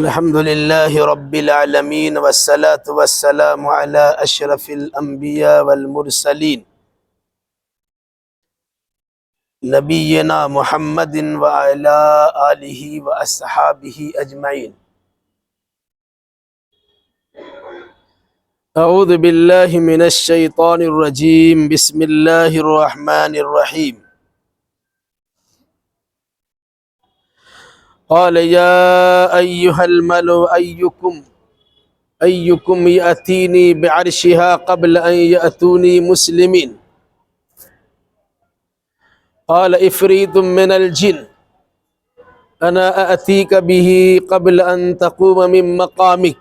الحمد لله رب العالمين والصلاة والسلام على أشرف الأنبياء والمرسلين نبينا محمد وعلى آله وأصحابه أجمعين. أعوذ بالله من الشيطان الرجيم. بسم الله الرحمن الرحيم. قال يا أيها الملأ أيكم يأتيني بعرشها قبل أن يأتوني مسلمين. قال إفريت من الجن أنا آتيك به قبل أن تقوم من مقامك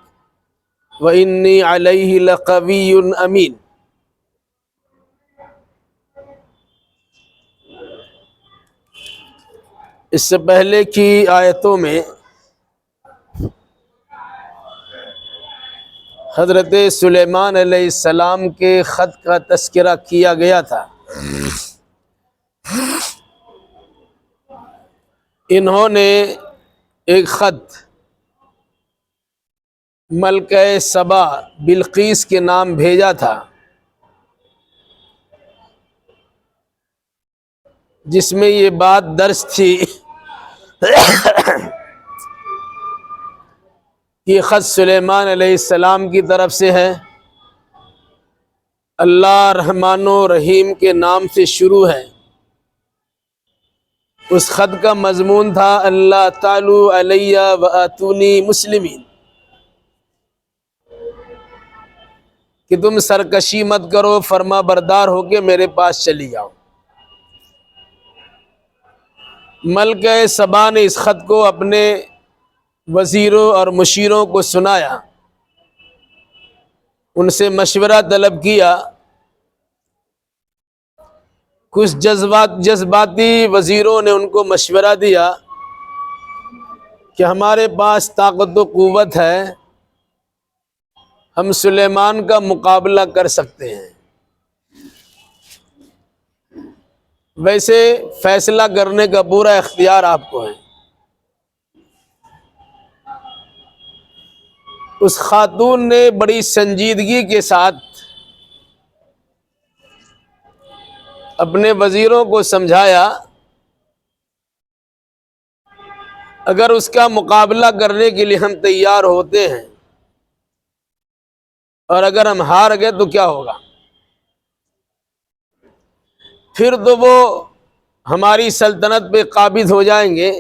وإني عليه لقوي أمين. اس سے پہلے کی آیتوں میں حضرت سلیمان علیہ السلام کے خط کا تذکرہ کیا گیا تھا. انہوں نے ایک خط ملکہ سبا بلقیس کے نام بھیجا تھا، جس میں یہ بات درج تھی یہ خط سلیمان علیہ السلام کی طرف سے ہے، اللہ رحمان و رحیم کے نام سے شروع ہے. اس خط کا مضمون تھا اللہ تعالی علیہ وآتونی مسلمین، کہ تم سرکشی مت کرو، فرما بردار ہو کے میرے پاس چلی جاؤ. ملکہ سبا نے اس خط کو اپنے وزیروں اور مشیروں کو سنایا، ان سے مشورہ طلب کیا. کچھ جذباتی وزیروں نے ان کو مشورہ دیا کہ ہمارے پاس طاقت و قوت ہے، ہم سلیمان کا مقابلہ کر سکتے ہیں. ویسے فیصلہ کرنے کا پورا اختیار آپ کو ہے. اس خاتون نے بڑی سنجیدگی کے ساتھ اپنے وزیروں کو سمجھایا، اگر اس کا مقابلہ کرنے کے لیے ہم تیار ہوتے ہیں اور اگر ہم ہار گئے تو کیا ہوگا؟ پھر تو وہ ہماری سلطنت پہ قابض ہو جائیں گے،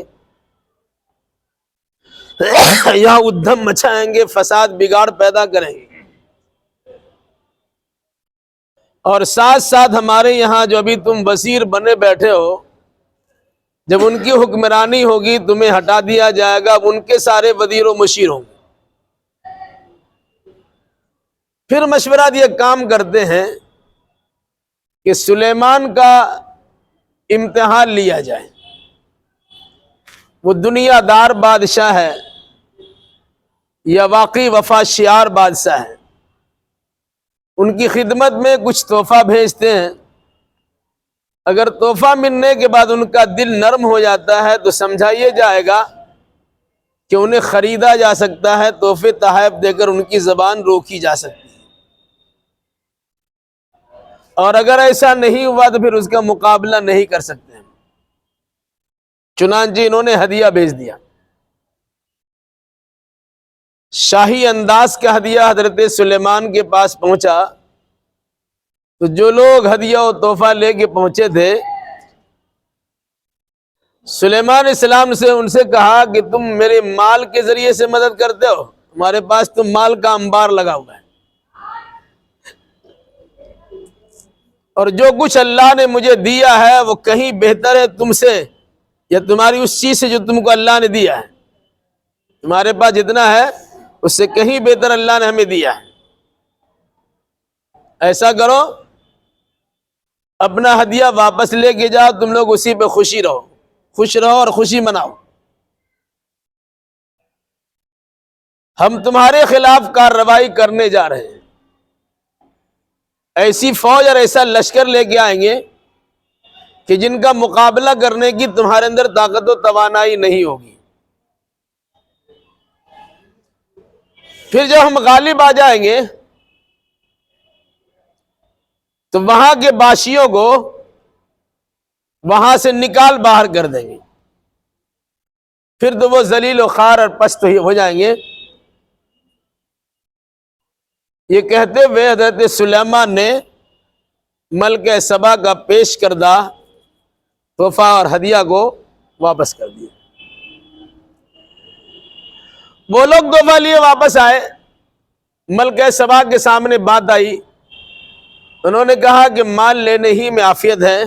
یہاں ادھم مچائیں گے، فساد بگاڑ پیدا کریں گے، اور ساتھ ساتھ ہمارے یہاں جو ابھی تم وزیر بنے بیٹھے ہو، جب ان کی حکمرانی ہوگی تمہیں ہٹا دیا جائے گا، اب ان کے سارے وزیر و مشیر ہوں گے. پھر مشورہ دیا کام کرتے ہیں کہ سلیمان کا امتحان لیا جائے. وہ دنیا دار بادشاہ ہے یا واقعی وفا شعار بادشاہ ہے؟ ان کی خدمت میں کچھ تحفہ بھیجتے ہیں، اگر تحفہ ملنے کے بعد ان کا دل نرم ہو جاتا ہے تو سمجھا یہ جائے گا کہ انہیں خریدا جا سکتا ہے، تحفے تحائف دے کر ان کی زبان روکی جا سکتی ہے. اور اگر ایسا نہیں ہوا تو پھر اس کا مقابلہ نہیں کر سکتے. چنانچہ انہوں نے ہدیہ بھیج دیا. شاہی انداز کا ہدیہ حضرت سلیمان کے پاس پہنچا تو جو لوگ ہدیہ و تحفہ لے کے پہنچے تھے، سلیمان علیہ السلام سے ان سے کہا کہ تم میرے مال کے ذریعے سے مدد کرتے ہو، ہمارے پاس تو مال کا انبار لگا ہوا ہے، اور جو کچھ اللہ نے مجھے دیا ہے وہ کہیں بہتر ہے تم سے یا تمہاری اس چیز سے جو تم کو اللہ نے دیا ہے. تمہارے پاس جتنا ہے اس سے کہیں بہتر اللہ نے ہمیں دیا ہے. ایسا کرو، اپنا ہدیہ واپس لے کے جاؤ، تم لوگ اسی پہ خوش رہو اور خوشی مناؤ. ہم تمہارے خلاف کارروائی کرنے جا رہے ہیں، ایسی فوج اور ایسا لشکر لے کے آئیں گے کہ جن کا مقابلہ کرنے کی تمہارے اندر طاقت و توانائی نہیں ہوگی. پھر جب ہم غالب آ جائیں گے تو وہاں کے باشیوں کو وہاں سے نکال باہر کر دیں گے، پھر تو وہ ذلیل و خوار اور پست ہو جائیں گے۔ یہ کہتے ہوئے حضرت سلیمان نے ملکہ سبا کا پیش کردہ تحفہ اور ہدیہ کو واپس کر دیا۔ وہ لوگ تحفہ لیے واپس آئے، ملکہ سبا کے سامنے بات آئی، انہوں نے کہا کہ مال لینے ہی میں عافیت ہے،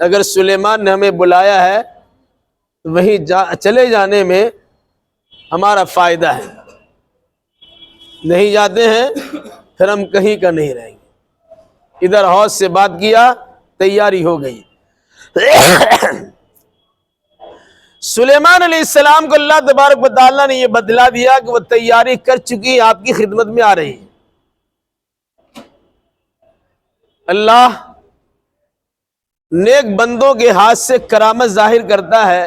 اگر سلیمان نے ہمیں بلایا ہے تو وہیں چلے جانے میں ہمارا فائدہ ہے، نہیں جاتے ہیں پھر ہم کہیں کا نہیں رہیں گے۔ ادھر حوض سے بات کیا، تیاری ہو گئی۔ سلیمان علیہ السلام کو اللہ تبارک و تعالیٰ نے یہ بتلا دیا کہ وہ تیاری کر چکی، آپ کی خدمت میں آ رہی ہے۔ اللہ نیک بندوں کے ہاتھ سے کرامت ظاہر کرتا ہے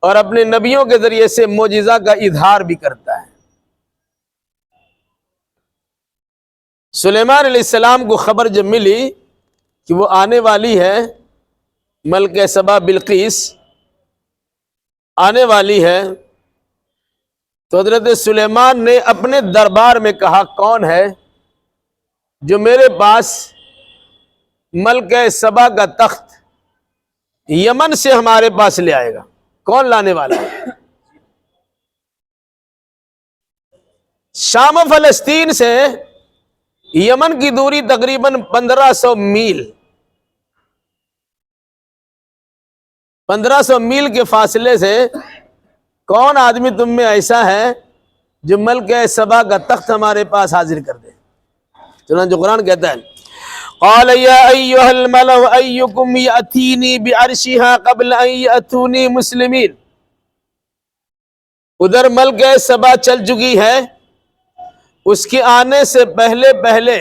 اور اپنے نبیوں کے ذریعے سے معجزہ کا اظہار بھی کرتا ہے۔ سلیمان علیہ السلام کو خبر جب ملی کہ وہ آنے والی ہے، ملکہ سبا بلقیس آنے والی ہے، تو حضرت سلیمان نے اپنے دربار میں کہا کون ہے جو میرے پاس ملکہ سبا کا تخت یمن سے ہمارے پاس لے آئے گا، کون لانے والا ہے؟ شام و فلسطین سے یمن کی دوری تقریباً 1500 میل، 1500 میل کے فاصلے سے کون آدمی تم میں ایسا ہے جو ملکہ سبا کا تخت ہمارے پاس حاضر کر دے؟ چنانچہ قرآن کہتا ہے قال یا ایھا الملأ ایکم یأتینی بعرشھا قبل ان یأتونی مسلمین۔ ادھر ملکہ سبا چل چکی ہے، اس کے آنے سے پہلے پہلے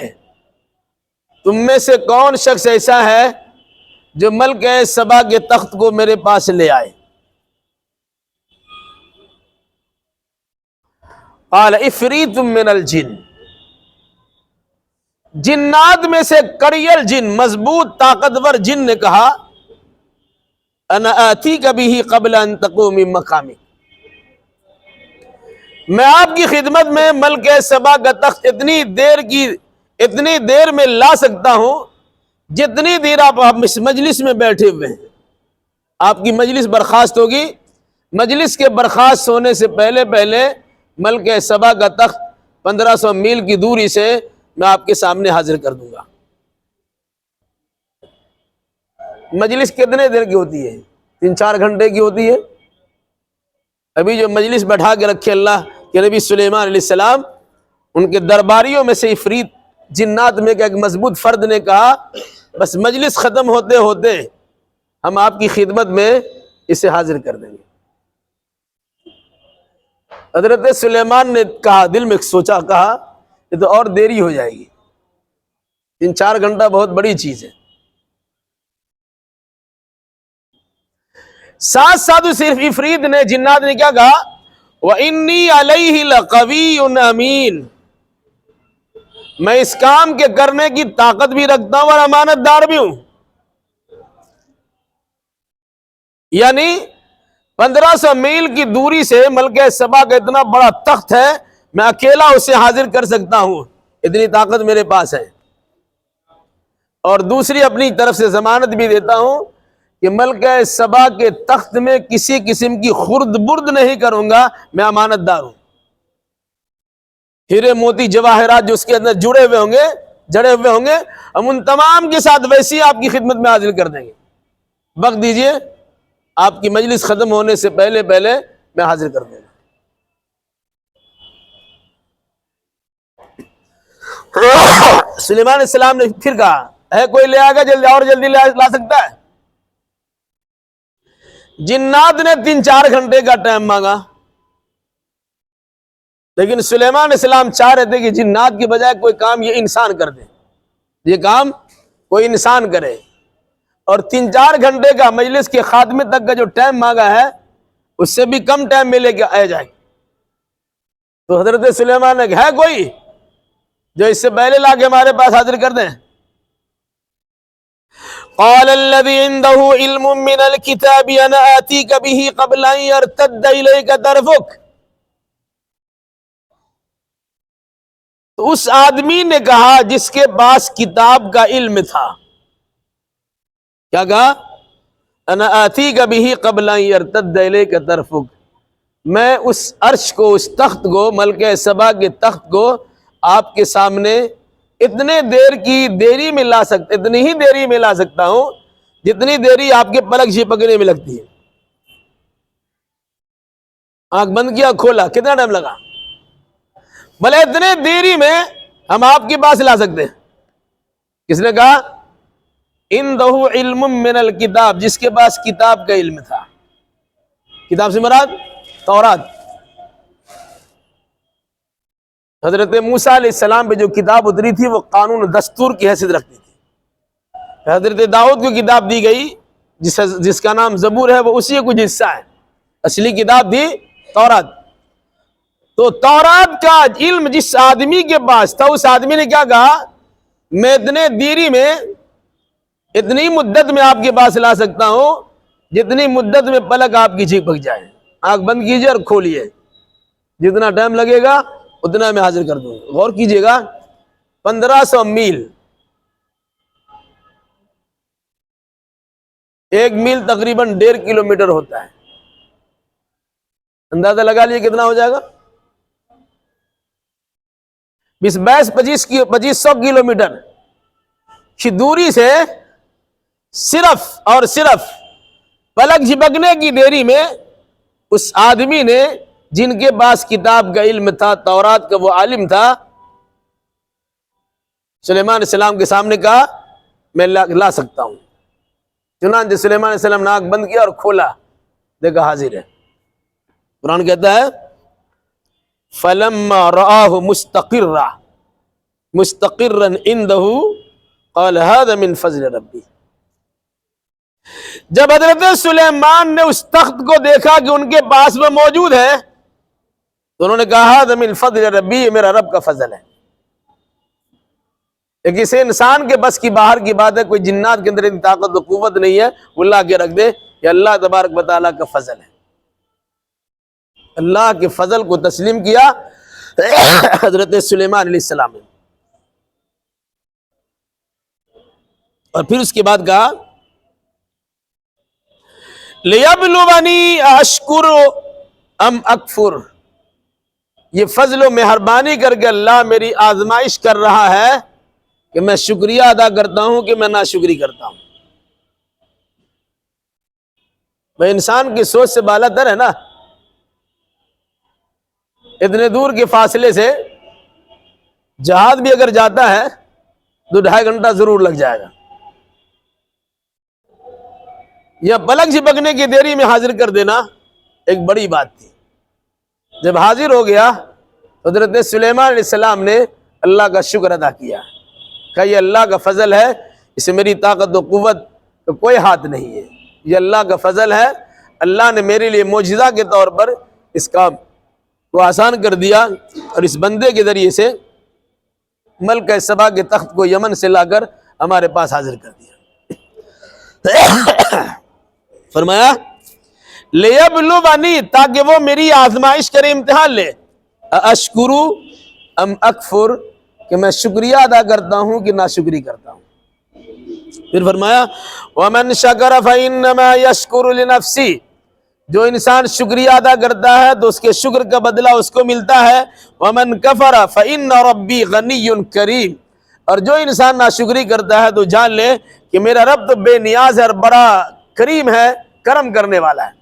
تم میں سے کون شخص ایسا ہے جو ملکہ سبا کے تخت کو میرے پاس لے آئے؟ قال عفریت من الجن، جنات میں سے کریل جن، مضبوط طاقتور جن نے کہا انا آتیک بہ قبل ان تقوم من مقامک، میں آپ کی خدمت میں ملکہ سبا کا تخت اتنی دیر میں لا سکتا ہوں جتنی دیر آپ اس مجلس میں بیٹھے ہوئے ہیں۔ آپ کی مجلس برخاست ہوگی، مجلس کے برخاست ہونے سے پہلے پہلے ملکہ سبا کا تخت 1500 میل کی دوری سے میں آپ کے سامنے حاضر کر دوں گا۔ مجلس کتنے دیر کی ہوتی ہے؟ 3-4 گھنٹے کی ہوتی ہے۔ ابھی جو مجلس بیٹھا کے رکھے اللہ کہ نبی سلیمان علیہ السلام، ان کے درباریوں میں سے عفریت جنات میں کا ایک مضبوط فرد نے کہا بس مجلس ختم ہوتے ہوتے ہم آپ کی خدمت میں اسے حاضر کر دیں گے۔ حضرت سلیمان نے کہا، دل میں سوچا، کہا یہ تو اور دیری ہو جائے گی، 3-4 گھنٹہ بہت بڑی چیز ہے۔ ساتھ ساتھ صرف عفریت نے، جنات نے کیا کہا وَإِنِّي عَلَيْهِ لَقَوِيٌّ أَمِينٌ، میں اس کام کے کرنے کی طاقت بھی رکھتا ہوں اور امانت دار بھی ہوں۔ یعنی 1500 میل کی دوری سے ملکہ سبا کا اتنا بڑا تخت ہے، میں اکیلا اسے حاضر کر سکتا ہوں، اتنی طاقت میرے پاس ہے۔ اور دوسری اپنی طرف سے ضمانت بھی دیتا ہوں کہ ملکہ سبا کے تخت میں کسی قسم کی خرد برد نہیں کروں گا، میں امانت دار ہوں۔ ہیرے موتی جواہرات جو اس کے اندر جڑے ہوئے ہوں گے ہم ان تمام کے ساتھ ویسی آپ کی خدمت میں حاضر کر دیں گے۔ وقت دیجئے، آپ کی مجلس ختم ہونے سے پہلے پہلے میں حاضر کر دوں گا۔ سلیمان علیہ السلام نے پھر کہا ہے کوئی لے آئے گا جلدی لا سکتا ہے؟ جنات نے 3-4 گھنٹے کا ٹائم مانگا، لیکن سلیمان علیہ السلام چاہ رہے تھے کہ جنات کی بجائے کوئی کام یہ انسان کر دے، یہ کام کوئی انسان کرے، اور 3-4 گھنٹے کا مجلس کے خاتمے تک کا جو ٹائم مانگا ہے اس سے بھی کم ٹائم میں لے کے آ جائے۔ تو حضرت سلیمان نے کہا ہے کوئی جو اس سے پہلے لا کے ہمارے پاس حاضر کر دیں؟ قال الذي عنده علم من الكتاب انا آتيك به قبل ان يرتد اليك طرفك. تو اس آدمی نے کہا جس کے پاس کتاب کا علم تھا، کیا کہا؟ انا آتیک بہ قبل ان یرتد الیک طرفک، میں اس عرش کو، اس تخت کو، ملکہ سبا کے تخت کو آپ کے سامنے اتنے دیری میں لا سکتا، اتنی ہی دیری میں لا سکتا ہوں جتنی دیری آپ کے پلک جھپکنے میں لگتی ہے. آنکھ بند کیا، کھولا، کتنا ٹائم لگا؟ بھلے اتنے دیری میں ہم آپ کے پاس لا سکتے ہیں. کس نے کہا؟ اندہ علم من الکتاب، جس کے پاس کتاب کا علم تھا. کتاب سے مراد تورات. حضرت موسیٰ علیہ السلام پہ جو کتاب اتری تھی وہ قانون دستور کی حیثیت رکھتی تھی. حضرت داؤد کو کتاب دی گئی جس کا نام زبور ہے، وہ اسی کا کچھ حصہ ہے. اصلی کتاب تھی تورات. تو تورات کا علم جس آدمی کے پاس تھا، اس آدمی نے کیا کہا؟ میں اتنے دیری میں، اتنی مدت میں آپ کے پاس لا سکتا ہوں جتنی مدت میں پلک آپ کی جھپک جائے. آنکھ بند کیجئے اور کھولیے، جتنا ٹائم لگے گا اتنا میں حاضر کر دوں گا. غور کیجئے گا، 1500 میل، ایک میل تقریباً 1.5 کلومیٹر ہوتا ہے. اندازہ لگا لیے کتنا ہو جائے گا؟ 2500 کلومیٹر کی دوری سے صرف اور صرف پلک جھپکنے کی دیری میں اس آدمی نے، جن کے پاس کتاب کا علم تھا، تورات کا وہ عالم تھا، سلیمان علیہ السلام کے سامنے کہا میں لا سکتا ہوں. چنانچہ سلیمان علیہ السلام نے آنکھ بند کیا اور کھولا، دیکھا حاضر ہے. قرآن کہتا ہے فَلَمَّا رَآهُ مُسْتَقِرًّا عِنْدَهُ قَالَ هَذَا مِنْ فَضْلِ رَبِّي. جب حضرت سلیمان نے اس تخت کو دیکھا کہ ان کے پاس وہ موجود ہے تو انہوں نے کہا هَذَا مِنْ فَضْلِ رَبِّي، یہ میرا رب کا فضل ہے. ایک اسے انسان کے بس کی باہر کی بات ہے، کوئی جنات کے اندر اتنی طاقت و قوت نہیں ہے وہ اللہ کے رکھ دے. یہ اللہ تبارک و تعالیٰ کا فضل ہے. اللہ کے فضل کو تسلیم کیا حضرت سلیمان علیہ السلام نے. اور پھر اس کے بعد کہا لِيَبْلُوَنِي أَشْكُرُ أَمْ أَكْفُرُ. یہ فضل و مہربانی کر کے اللہ میری آزمائش کر رہا ہے کہ میں شکریہ ادا کرتا ہوں کہ میں ناشکری کرتا ہوں. وہ انسان کی سوچ سے بالا تر ہے نا. اتنے دور کے فاصلے سے جہاز بھی اگر جاتا ہے تو 2.5 گھنٹہ ضرور لگ جائے گا. یا پلک جھپکنے کی دیری میں حاضر کر دینا ایک بڑی بات تھی. جب حاضر ہو گیا حضرت سلیمان علیہ السلام نے اللہ کا شکر ادا کیا کہ یہ اللہ کا فضل ہے، اس سے میری طاقت و قوت کا کوئی ہاتھ نہیں ہے، یہ اللہ کا فضل ہے. اللہ نے میرے لیے معجزہ کے طور پر اس کام کو آسان کر دیا اور اس بندے کے ذریعے سے ملکہ سبا کے تخت کو یمن سے لا کر ہمارے پاس حاضر کر دیا. فرمایا لیبلونی، تاکہ وہ میری آزمائش کرے، امتحان لے. اشکرو ام اکفر، کہ میں شکریہ ادا کرتا ہوں کہ ناشکری کرتا ہوں. پھر فرمایا ومن شکر فانما یشکر لنفسی، جو انسان شکریہ ادا کرتا ہے تو اس کے شکر کا بدلہ اس کو ملتا ہے. ومن کفر فان ربی غنی کریم، اور جو انسان ناشکری کرتا ہے تو جان لے کہ میرا رب تو بے نیاز ہے اور بڑا کریم ہے، کرم کرنے والا ہے.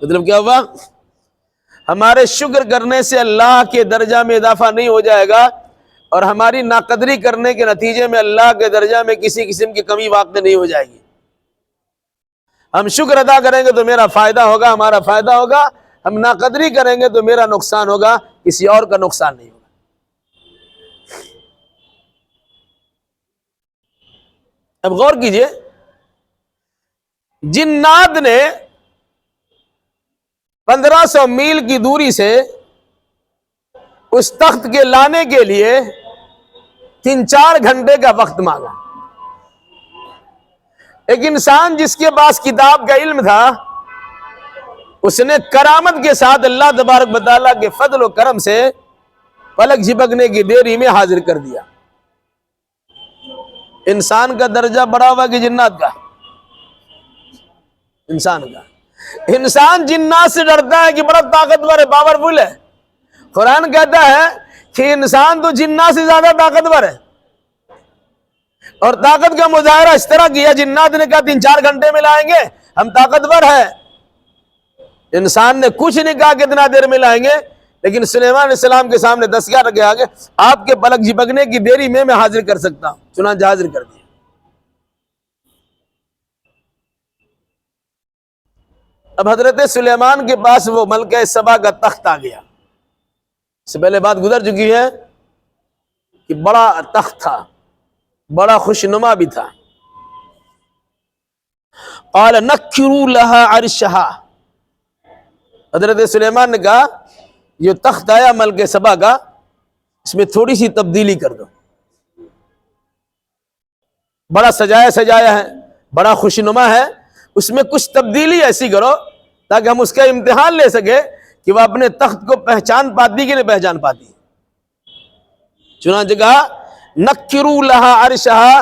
مطلب کیا ہوا؟ ہمارے شکر کرنے سے اللہ کے درجہ میں اضافہ نہیں ہو جائے گا، اور ہماری ناقدری کرنے کے نتیجے میں اللہ کے درجہ میں کسی قسم کی کمی واقع نہیں ہو جائے گی. ہم شکر ادا کریں گے تو میرا فائدہ ہوگا، ہمارا فائدہ ہوگا. ہم ناقدری کریں گے تو میرا نقصان ہوگا، کسی اور کا نقصان نہیں ہوگا. اب غور کیجئے، جنات نے 1500 میل کی دوری سے اس تخت کے لانے کے لیے 3-4 گھنٹے کا وقت مانگا۔ ایک انسان جس کے پاس کتاب کا علم تھا، اس نے کرامت کے ساتھ اللہ تبارک و تعالیٰ کے فضل و کرم سے پلک جھپکنے کی دیری میں حاضر کر دیا۔ انسان کا درجہ بڑا ہوا کہ جنات کا؟ انسان کا۔ انسان جنات سے ڈرتا ہے کہ بڑا طاقتور ہے، پاورفل ہے۔ قرآن کہتا ہے کہ انسان تو جنات سے زیادہ طاقتور ہے، اور طاقت کا مظاہرہ اس طرح کیا، جنات نے کہا 3-4 گھنٹے میں لائیں گے، ہم طاقتور ہیں۔ انسان نے کچھ نہیں کہا کتنا دیر میں لائیں گے، لیکن سلیمان علیہ السلام کے سامنے دستگاہ رکھے آگے، آپ کے پلک جھپکنے کی دیری میں حاضر کر سکتا ہوں، چنانچہ حاضر کر دیا۔ اب حضرت سلیمان کے پاس وہ ملکہ سبا کا تخت آ گیا۔ اس سے پہلے بات گزر چکی ہے کہ بڑا تخت تھا، بڑا خوشنما بھی تھا۔ قال نکروا لها عرشها، حضرت سلیمان نے کہا یہ تخت آیا ملک سبا کا، اس میں تھوڑی سی تبدیلی کر دو۔ بڑا سجایا سجایا ہے، بڑا خوشنما ہے، اس میں کچھ تبدیلی ایسی کرو تاکہ ہم اس کا امتحان لے سکے کہ وہ اپنے تخت کو پہچان پاتی کہ نہیں پہچان پاتی۔ چنانچہ کہا نکروا لها عرشها،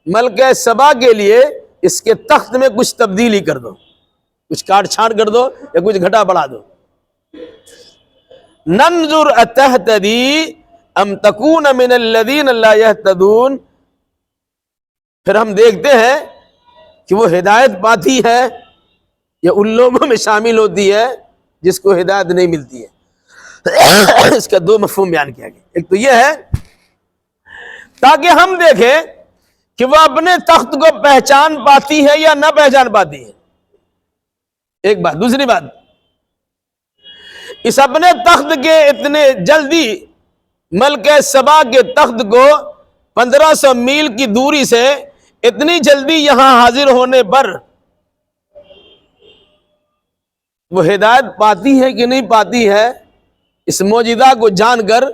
ملکہ سبا کے لیے اس کے تخت میں کچھ تبدیلی کر دو، کچھ کاٹ چھانٹ کر دو یا کچھ گھٹا بڑھا دو۔ ننظر اتہتدی ام تکون من الذین لا یہتدون، پھر ہم دیکھتے ہیں کہ وہ ہدایت پاتی ہے یا ان لوگوں میں شامل ہوتی ہے جس کو ہدایت نہیں ملتی ہے۔ اس کا 2 مفہوم بیان کیا گیا، ایک تو یہ ہے تاکہ ہم دیکھیں کہ وہ اپنے تخت کو پہچان پاتی ہے یا نہ پہچان پاتی ہے، ایک بات۔ دوسری بات، اس اپنے تخت کے اتنے جلدی ملکہ سبا کے تخت کو 1500 میل کی دوری سے اتنی جلدی یہاں حاضر ہونے پر وہ ہدایت پاتی ہے کہ نہیں پاتی ہے، اس موجودہ کو جان کر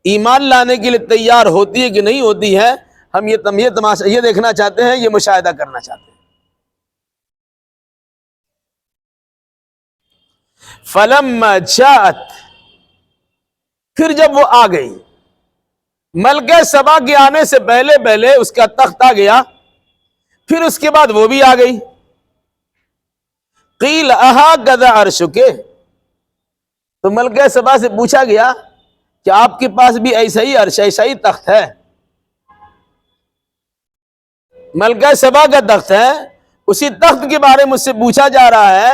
ایمان لانے کے لیے تیار ہوتی ہے کہ نہیں ہوتی ہے، ہم یہ تماشا یہ دیکھنا چاہتے ہیں، یہ مشاہدہ کرنا چاہتے ہیں۔ فلما جاءت، پھر جب وہ آ گئی، ملکہ سبا کے آنے سے پہلے پہلے اس کا تخت آ گیا، پھر اس کے بعد وہ بھی آ گئی۔ قیل اہکذا عرشک، تو ملکہ سبا سے پوچھا گیا کہ آپ کے پاس بھی ایسا ہی عرش، ایسا ہی تخت ہے؟ ملکہ سبا کا تخت ہے، اسی تخت کے بارے میں مجھ سے پوچھا جا رہا ہے،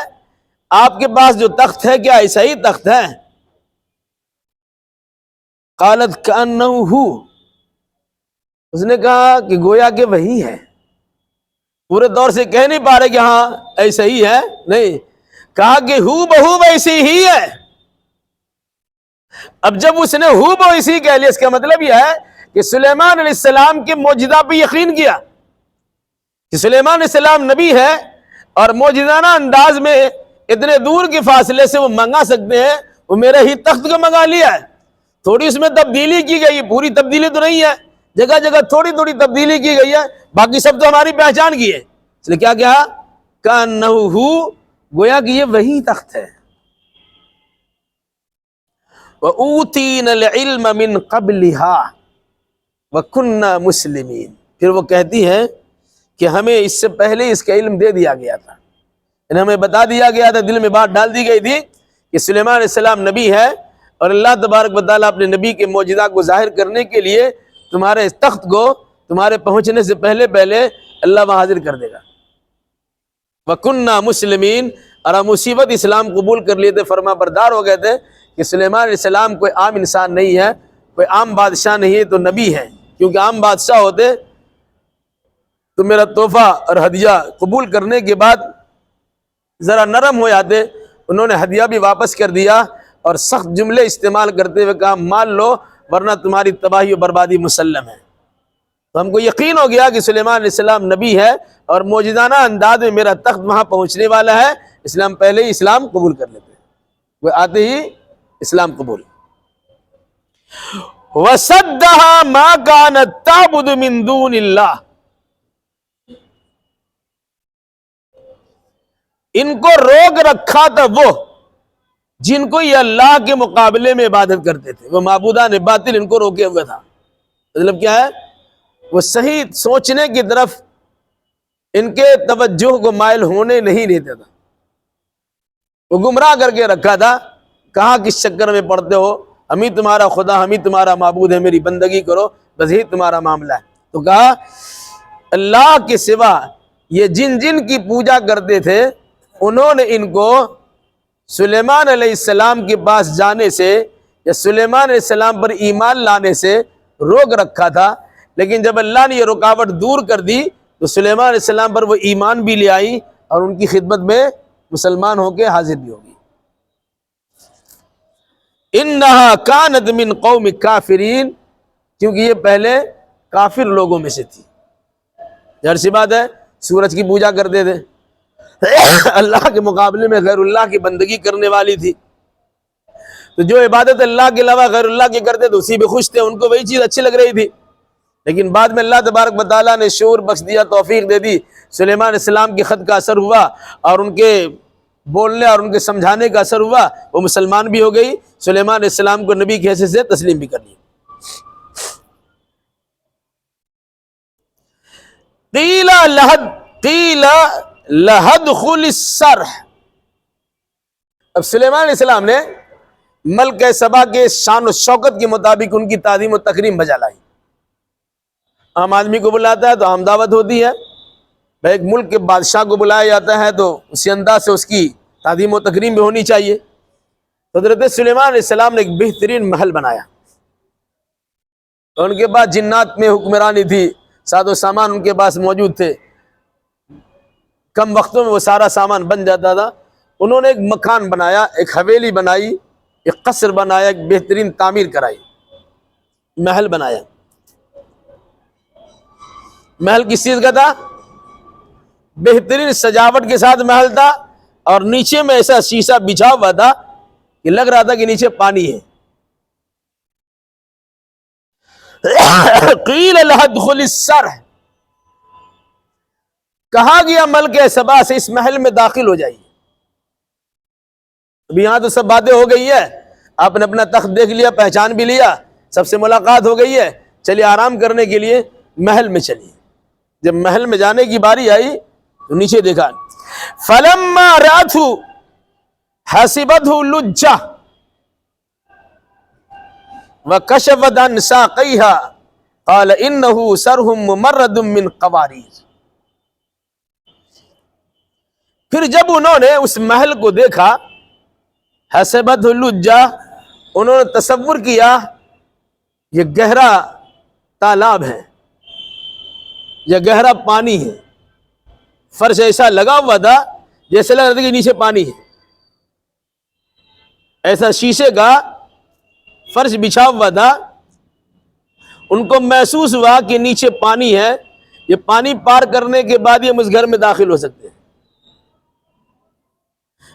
آپ کے پاس جو تخت ہے کیا ایسا ہی تخت ہے؟ قالت کأنہ ہو، اس نے کہا کہ گویا کہ وہی ہے۔ پورے دور سے کہہ نہیں پا رہے کہ ہاں ایسا ہی ہے، نہیں، کہا کہ ہو بہو ویسی ہی ہے۔ اب جب اس نے ہو بہو اسی کہہ لیا، اس کا مطلب یہ ہے کہ سلیمان علیہ السلام کے معجزہ پہ یقین کیا کہ سلیمان علیہ السلام نبی ہے اور معجزانہ انداز میں اتنے دور کے فاصلے سے وہ منگا سکتے ہیں، وہ میرے ہی تخت کو منگا لیا ہے۔ تھوڑی اس میں تبدیلی کی گئی، پوری تبدیلی تو نہیں ہے، جگہ جگہ تھوڑی تھوڑی تبدیلی کی گئی ہے، باقی سب تو ہماری پہچان کی ہے۔ اس لیے کیا کہا؟ کأنہ ہو، گویا کہ یہ وہی تخت ہے۔ وَأُوتِينَا الْعِلْمَ مِنْ قَبْلِهَا وَكُنَّا مُسْلِمِينَ، پھر وہ کہتی ہیں کہ ہمیں اس سے پہلے اس کا علم دے دیا گیا تھا، یعنی ہمیں بتا دیا گیا تھا، دل میں بات ڈال دی گئی تھی کہ سلیمان علیہ السلام نبی ہے، اور اللہ تبارک و تعالیٰ اپنے نبی کے معجزات کو ظاہر کرنے کے لیے تمہارے تخت کو تمہارے پہنچنے سے پہلے پہلے اللہ وہاں حاضر کر دے گا۔ وَكُنَّا مُسْلِمِينَ، اور ہم مصیبت اسلام قبول کر لیے تھے، فرما بردار ہو گئے تھے کہ سلیمان علیہ السلام کوئی عام انسان نہیں ہے، کوئی عام بادشاہ نہیں ہے، تو نبی ہے، کیونکہ عام بادشاہ ہوتے تو میرا تحفہ اور ہدیہ قبول کرنے کے بعد ذرا نرم ہو جاتے، انہوں نے ہدیہ بھی واپس کر دیا اور سخت جملے استعمال کرتے ہوئے کہا مان لو ورنہ تمہاری تباہی و بربادی مسلم ہے۔ تو ہم کو یقین ہو گیا کہ سلیمان علیہ السلام نبی ہے اور معجزانہ انداز میں میرا تخت وہاں پہنچنے والا ہے، اس لیے ہم پہلے ہی اسلام قبول کر لیتے ہیں، وہ آتے ہی اسلام قبول۔ وَصَدَّهَا مَا كَانَتْ تَعْبُدُ مِن دُونِ اللَّهِ، ان کو روک رکھا تھا وہ جن کو یہ اللہ کے مقابلے میں عبادت کرتے تھے، وہ معبودان باطل ان کو روکے ہوئے تھا۔ مطلب کیا ہے؟ وہ صحیح سوچنے کی طرف ان کے توجہ کو مائل ہونے نہیں دیتا تھا، وہ گمراہ کر کے رکھا تھا۔ کہاں کس چکر میں پڑتے ہو، ہم ہی تمہارا خدا، ہم ہی تمہارا معبود ہے، میری بندگی کرو، بس یہی تمہارا معاملہ ہے۔ تو کہا اللہ کے سوا یہ جن جن کی پوجا کرتے تھے انہوں نے ان کو سلیمان علیہ السلام کے پاس جانے سے یا سلیمان علیہ السلام پر ایمان لانے سے روک رکھا تھا، لیکن جب اللہ نے یہ رکاوٹ دور کر دی تو سلیمان علیہ السلام پر وہ ایمان بھی لے آئی اور ان کی خدمت میں مسلمان ہو کے حاضر بھی ہوگی۔ انہا کانت من قوم کافرین، کیونکہ یہ پہلے کافر لوگوں میں سے تھی۔ ظاہر سی بات ہے، سورج کی پوجا کرتے تھے، اللہ کے مقابلے میں غیر اللہ کی بندگی کرنے والی تھی، تو جو عبادت اللہ کے علاوہ غیر اللہ کی کرتے تھے اسی پہ خوش تھے، ان کو وہی چیز اچھی لگ رہی تھی۔ لیکن بعد میں اللہ تبارک و تعالیٰ نے شعور بخش دیا، توفیق دے دی، سلیمان علیہ السلام کے خط کا اثر ہوا اور ان کے بولنے اور ان کے سمجھانے کا اثر ہوا، وہ مسلمان بھی ہو گئی، سلیمان علیہ السلام کو نبی کی حیثیت سے تسلیم بھی کر لیا۔ قیل لہدخل السرح، اب سلیمان علیہ السلام نے ملک سبا کے شان و شوکت کے مطابق ان کی تعظیم و تکریم بجا لائی۔ عام آدمی کو بلاتا ہے تو عام دعوت ہوتی ہے، ایک ملک کے بادشاہ کو بلایا جاتا ہے تو اسی انداز سے اس کی تعظیم و تکریم بھی ہونی چاہیے۔ حضرت سلیمان علیہ السلام نے ایک بہترین محل بنایا، اور ان کے پاس جنات میں حکمرانی تھی، ساز و سامان ان کے پاس موجود تھے، کم وقتوں میں وہ سارا سامان بن جاتا تھا۔ انہوں نے ایک مکان بنایا، ایک حویلی بنائی، ایک قصر بنایا، ایک بہترین تعمیر کرائی، محل بنایا۔ محل کس چیز کا تھا؟ بہترین سجاوٹ کے ساتھ محل تھا، اور نیچے میں ایسا شیشہ بچھا ہوا تھا کہ لگ رہا تھا کہ نیچے پانی ہے۔ قیل لہدخل السرح، کہا گیا ملک سبا سے اس محل میں داخل ہو جائیے۔ اب یہاں تو سب باتیں ہو گئی ہے، آپ نے اپنا تخت دیکھ لیا، پہچان بھی لیا، سب سے ملاقات ہو گئی ہے، چلیے آرام کرنے کے لیے محل میں چلیے۔ جب محل میں جانے کی باری آئی تو نیچے دیکھا، فلما رأتہ حسبتہ لجہ وکشفت عن ساقیہا قال انہ سرح ممرد من قواریر۔ پھر جب انہوں نے اس محل کو دیکھا، حسبتہ لجہ، انہوں نے تصور کیا یہ گہرا تالاب ہے، یہ گہرا پانی ہے، فرش ایسا لگا ہوا تھا جیسے لگ رہا تھا کہ نیچے پانی ہے، ایسا شیشے کا فرش بچھا ہوا تھا۔ ان کو محسوس ہوا کہ نیچے پانی ہے، یہ پانی پار کرنے کے بعد یہ اس گھر میں داخل ہو سکتے ہیں۔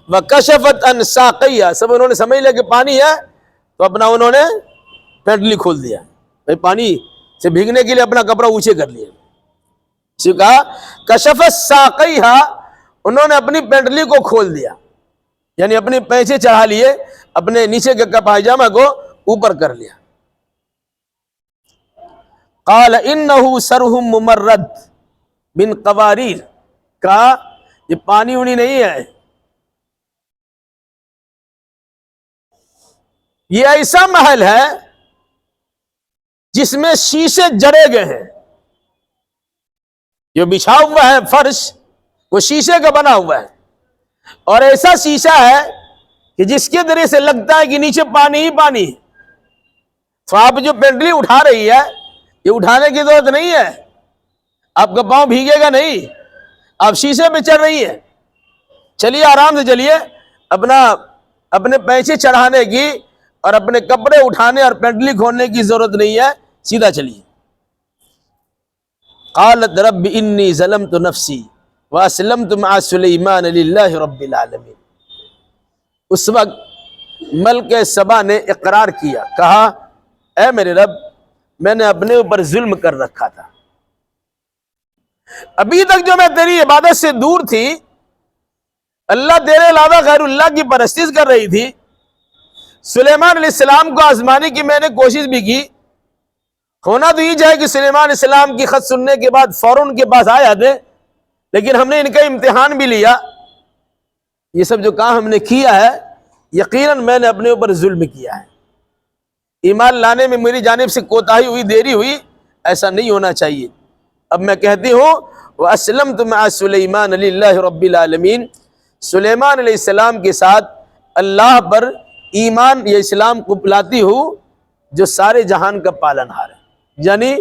وَكَشَفَتْ عَنْ سَاقَيْهَا، سب انہوں نے سمجھ لیا کہ پانی ہے، تو اپنا انہوں نے پینٹلی کھول دیا، بھائی پانی سے بھیگنے کے لیے اپنا کپڑا اونچے کر لیا۔ اسی کہا کشفت ساقیہا، انہوں نے اپنی پینٹلی کو کھول دیا، یعنی اپنے پیچھے چڑھا لیے، اپنے نیچے کے پائجامہ کو اوپر کر لیا۔ قال انہ سرح ممرد من قواریر، کہا یہ پانی وانی نہیں ہے، یہ ایسا محل ہے جس میں شیشے جڑے گئے ہیں، جو بچھا ہوا ہے فرش وہ شیشے کا بنا ہوا ہے، اور ایسا شیشہ ہے کہ جس کے ذریعے سے لگتا ہے کہ نیچے پانی ہی پانی ہے۔ تو آپ جو پینڈلی اٹھا رہی ہے، یہ اٹھانے کی ضرورت نہیں ہے، آپ کا پاؤں بھیگے گا نہیں، آپ شیشے پہ چڑھ رہی ہے، چلیے آرام سے چلیے، اپنے پیچھے چڑھانے کی اور اپنے کپڑے اٹھانے اور پینڈلی کھولنے کی ضرورت نہیں ہے، سیدھا چلیے۔ قالت رب انی ظلمت نفسی واسلمت مع سلیمان للہ رب العالمین۔ اس وقت ملک سبا نے اقرار کیا، کہا اے میرے رب میں نے اپنے اوپر ظلم کر رکھا تھا، ابھی تک جو میں تیری عبادت سے دور تھی، اللہ تیرے علاوہ غیر اللہ کی پرستش کر رہی تھی، سلیمان علیہ السلام کو آزمانے کی میں نے کوشش بھی کی، ہونا تو یہ چاہے کہ سلیمان علیہ السلام کی خط سننے کے بعد فوراً ان کے پاس آ جاتے، لیکن ہم نے ان کا امتحان بھی لیا۔ یہ سب جو کام ہم نے کیا ہے یقیناً میں نے اپنے اوپر ظلم کیا ہے، ایمان لانے میں میری جانب سے کوتاہی ہوئی، دیری ہوئی، ایسا نہیں ہونا چاہیے۔ اب میں کہتی ہوں وَأَسْلَمْتُ مَعَ سُلَيْمَانَ لِلَّهِ رَبِّ الْعَالَمِينَ، سلیمان علیہ السلام کے ساتھ اللہ پر ایمان یا اسلام کو لاتی ہوں جو سارے جہان کا پالن ہار ہے، یعنی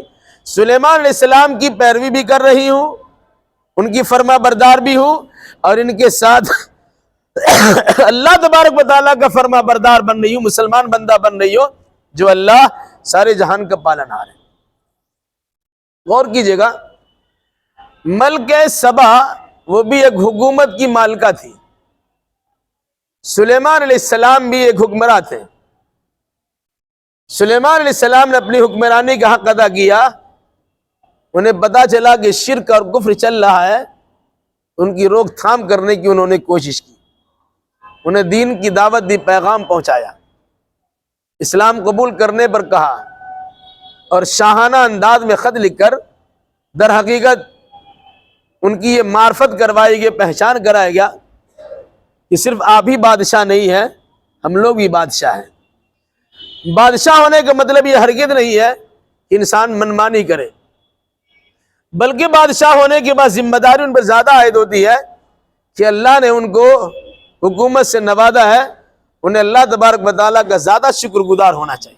سلیمان علیہ السلام کی پیروی بھی کر رہی ہوں، ان کی فرما بردار بھی ہوں، اور ان کے ساتھ اللہ تبارک و تعالیٰ کا فرما بردار بن رہی ہوں، مسلمان بندہ بن رہی ہوں جو اللہ سارے جہان کا پالن ہار ہے۔ غور کیجئے گا، ملکہ سبا وہ بھی ایک حکومت کی مالکہ تھی، سلیمان علیہ السلام بھی ایک حکمراں تھے۔ سلیمان علیہ السلام نے اپنی حکمرانی کا حق ادا کیا، انہیں پتا چلا کہ شرک اور کفر چل رہا ہے، ان کی روک تھام کرنے کی انہوں نے کوشش کی، انہیں دین کی دعوت دی، پیغام پہنچایا، اسلام قبول کرنے پر کہا، اور شاہانہ انداز میں خط لکھ کر در حقیقت ان کی یہ معرفت کروائی گئی، پہچان کرایا گیا کہ صرف آپ ہی بادشاہ نہیں ہیں، ہم لوگ بھی بادشاہ ہیں۔ بادشاہ ہونے کا مطلب یہ ہرگز نہیں ہے کہ انسان منمانی کرے، بلکہ بادشاہ ہونے کے بعد ذمہ داری ان پر زیادہ عائد ہوتی ہے کہ اللہ نے ان کو حکومت سے نوازا ہے، انہیں اللہ تبارک و تعالیٰ کا زیادہ شکر گزار ہونا چاہیے،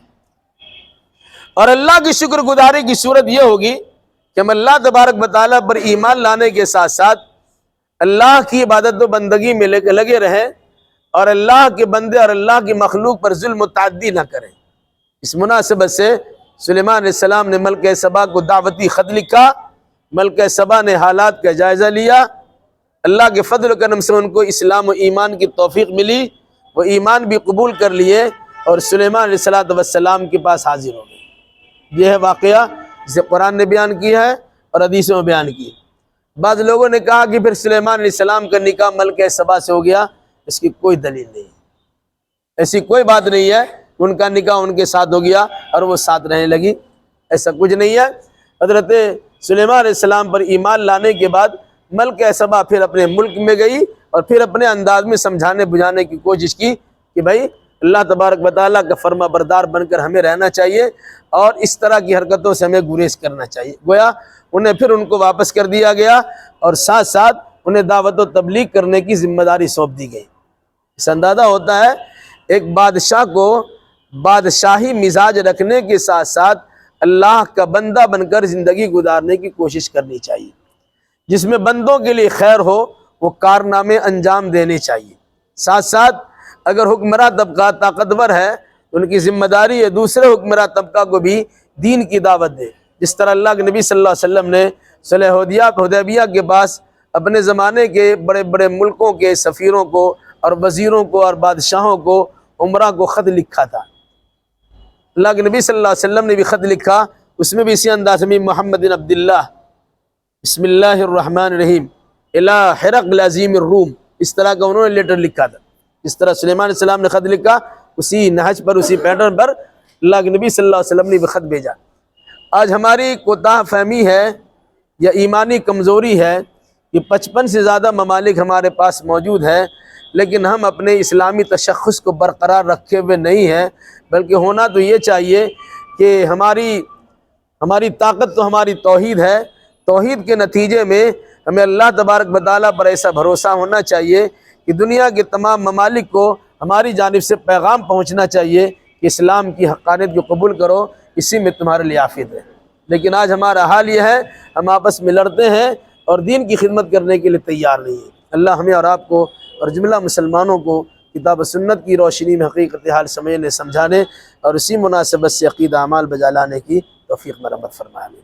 اور اللہ کی شکر گزاری کی صورت یہ ہوگی کہ ہم اللہ تبارک و تعالیٰ پر ایمان لانے کے ساتھ ساتھ اللہ کی عبادت و بندگی میں لگے رہیں، اور اللہ کے بندے اور اللہ کی مخلوق پر ظلم و تعدی نہ کریں۔ اس مناسبت سے سلیمان علیہ السلام نے ملکہ سبا کو دعوتی خط لکھا، ملکہ سبا نے حالات کا جائزہ لیا، اللہ کے فضل و کرم سے ان کو اسلام و ایمان کی توفیق ملی، وہ ایمان بھی قبول کر لیے اور سلیمان علیہ السلام کے پاس حاضر ہو گئے۔ یہ ہے واقعہ جسے قرآن نے بیان کیا ہے اور حدیثوں میں بیان کی۔ بعض لوگوں نے کہا کہ پھر سلیمان علیہ السلام کا نکاح ملکہ سبا سے ہو گیا، اس کی کوئی دلیل نہیں، ایسی کوئی بات نہیں ہے ان کا نکاح ان کے ساتھ ہو گیا اور وہ ساتھ رہنے لگی، ایسا کچھ نہیں ہے۔ حضرت سلیمان علیہ السلام پر ایمان لانے کے بعد ملکہ سبا پھر اپنے ملک میں گئی اور پھر اپنے انداز میں سمجھانے بجھانے کی کوشش کی کہ بھائی اللہ تبارک و تعالیٰ کا فرما بردار بن کر ہمیں رہنا چاہیے اور اس طرح کی حرکتوں سے ہمیں گریز کرنا چاہیے۔ گویا انہیں پھر ان کو واپس کر دیا گیا اور ساتھ ساتھ انہیں دعوت و تبلیغ کرنے کی ذمہ داری سونپ دی گئی۔ اس اندازہ ہوتا ہے ایک بادشاہ کو بادشاہی مزاج رکھنے کے ساتھ ساتھ اللہ کا بندہ بن کر زندگی گزارنے کی کوشش کرنی چاہیے، جس میں بندوں کے لیے خیر ہو وہ کارنامے انجام دینے چاہیے۔ ساتھ ساتھ اگر حکمراں طبقہ طاقتور ہے تو ان کی ذمہ داری ہے دوسرے حکمراں طبقہ کو بھی دین کی دعوت دے، جس طرح اللہ کے نبی صلی اللہ علیہ وسلم نے صلح حدیبیہ کے پاس اپنے زمانے کے بڑے بڑے ملکوں کے سفیروں کو اور وزیروں کو اور بادشاہوں کو عمرہ کو خط لکھا تھا۔ اللہ کے نبی صلی اللہ علیہ وسلم نے بھی خط لکھا، اس میں بھی اسی انداز میں محمد بن عبداللہ بسم اللہ الرحمن الرحیم الی ہرقل عظیم الروم، اس طرح کا انہوں نے لیٹر لکھا تھا۔ جس طرح سلیمان علیہ السلام نے خط لکھا اسی نہج پر، اسی پیٹرن پر اللہ کے نبی صلی اللہ علیہ وسلم نے بھی خط بھیجا۔ آج ہماری کوتاہ فہمی ہے یا ایمانی کمزوری ہے کہ 55 سے زیادہ ممالک ہمارے پاس موجود ہیں، لیکن ہم اپنے اسلامی تشخص کو برقرار رکھے ہوئے نہیں ہیں، بلکہ ہونا تو یہ چاہیے کہ ہماری طاقت تو ہماری توحید ہے، توحید کے نتیجے میں ہمیں اللہ تبارک و تعالیٰ پر ایسا بھروسہ ہونا چاہیے کہ دنیا کے تمام ممالک کو ہماری جانب سے پیغام پہنچنا چاہیے کہ اسلام کی حقانیت کو قبول کرو، اسی میں تمہارے لیے عافیت ہے۔ لیکن آج ہمارا حال یہ ہے ہم آپس میں لڑتے ہیں اور دین کی خدمت کرنے کے لیے تیار نہیں ہیں۔ اللہ ہمیں اور آپ کو اور جملہ مسلمانوں کو کتاب و سنت کی روشنی میں حقیقت حال سمجھنے سمجھانے اور اسی مناسبت سے عقیدہ اعمال بجا لانے کی توفیق مرحمت فرمائے۔